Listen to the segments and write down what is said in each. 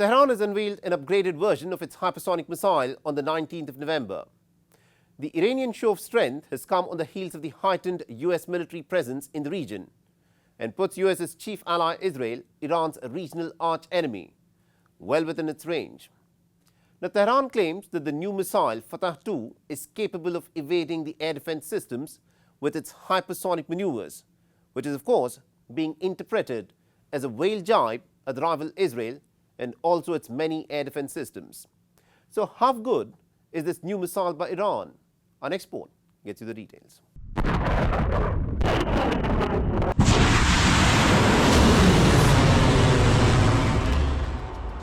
Tehran has unveiled an upgraded version of its hypersonic missile on the 19th of November. The Iranian show of strength has come on the heels of the heightened US military presence in the region and puts US's chief ally Israel, Iran's regional arch-enemy, well within its range. Now, Tehran claims that the new missile, Fattah-II, is capable of evading the air defense systems with its hypersonic manoeuvres, which is, of course, being interpreted as a veiled jibe at the rival Israel and also its many air defense systems. So how good is this new missile by Iran? Our next report gets you the details.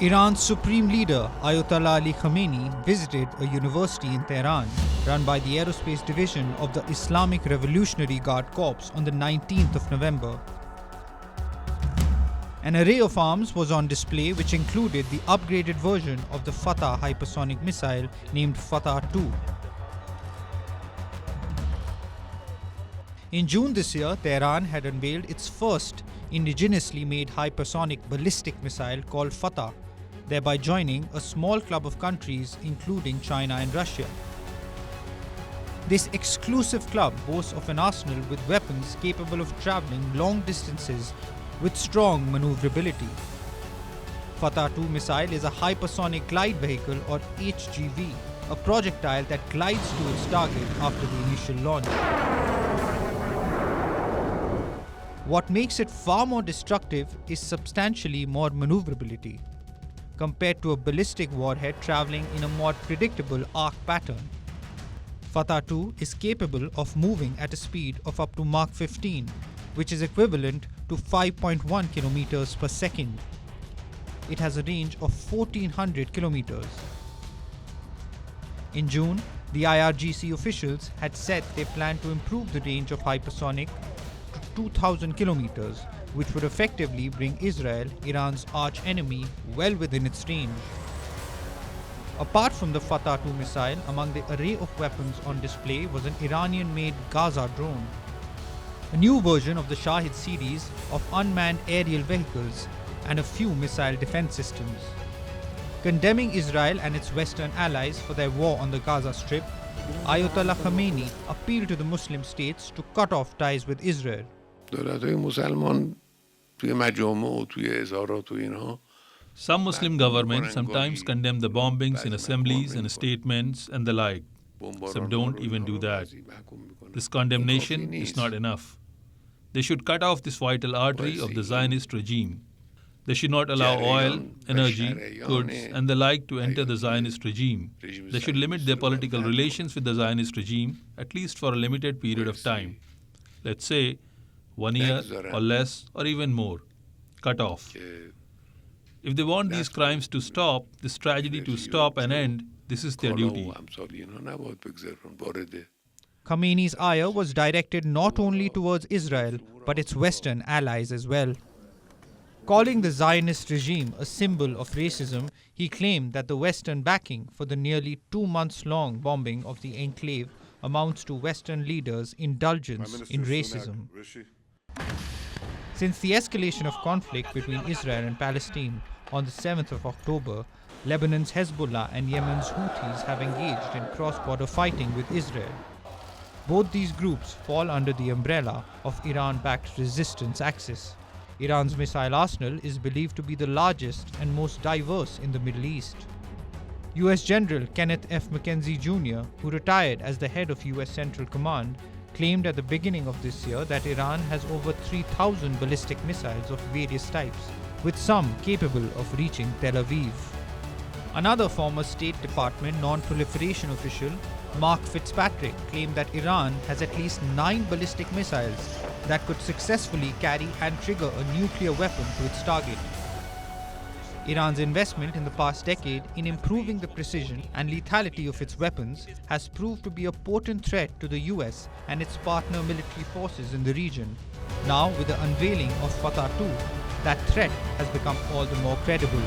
Iran's supreme leader Ayatollah Ali Khamenei visited a university in Tehran run by the Aerospace Division of the Islamic Revolutionary Guard Corps on the 19th of November. An array of arms was on display which included the upgraded version of the Fattah hypersonic missile named Fattah-II. In June this year, Tehran had unveiled its first indigenously made hypersonic ballistic missile called Fattah, thereby joining a small club of countries including China and Russia. This exclusive club boasts of an arsenal with weapons capable of traveling long distances with strong maneuverability. Fattah-II missile is a hypersonic glide vehicle or HGV, a projectile that glides to its target after the initial launch. What makes it far more destructive is substantially more maneuverability, compared to a ballistic warhead traveling in a more predictable arc pattern. Fattah-II is capable of moving at a speed of up to Mach 15, which is equivalent to 5.1 kilometers per second. It has a range of 1400 kilometers. In June, the IRGC officials had said they plan to improve the range of hypersonic to 2000 kilometers, which would effectively bring Israel, Iran's arch-enemy, well within its range. Apart from the Fattah-II missile, among the array of weapons on display was an Iranian-made Gaza drone, a new version of the Shahid series of unmanned aerial vehicles, and a few missile defense systems. Condemning Israel and its Western allies for their war on the Gaza Strip, Ayatollah Khamenei appealed to the Muslim states to cut off ties with Israel. Some Muslim governments sometimes condemn the bombings in assemblies and statements and the like. Some don't even do that. This condemnation is not enough. They should cut off this vital artery of the Zionist regime. They should not allow oil, energy, goods, and the like to enter the Zionist regime. They should limit their political relations with the Zionist regime, at least for a limited period of time. Let's say 1 year or less or even more. Cut off. If they want these crimes to stop, this tragedy to stop and end, this is their duty. Khamenei's ire was directed not only towards Israel, but its Western allies as well. Calling the Zionist regime a symbol of racism, he claimed that the Western backing for the nearly 2 months-long bombing of the enclave amounts to Western leaders' indulgence in racism. Since the escalation of conflict between Israel and Palestine on the 7th of October, Lebanon's Hezbollah and Yemen's Houthis have engaged in cross-border fighting with Israel. Both these groups fall under the umbrella of Iran-backed resistance axis. Iran's missile arsenal is believed to be the largest and most diverse in the Middle East. US General Kenneth F. McKenzie Jr., who retired as the head of US Central Command, claimed at the beginning of this year that Iran has over 3,000 ballistic missiles of various types, with some capable of reaching Tel Aviv. Another former State Department non-proliferation official, Mark Fitzpatrick, claimed that Iran has at least 9 ballistic missiles that could successfully carry and trigger a nuclear weapon to its target. Iran's investment in the past decade in improving the precision and lethality of its weapons has proved to be a potent threat to the US and its partner military forces in the region. Now, with the unveiling of Fattah-II, that threat has become all the more credible.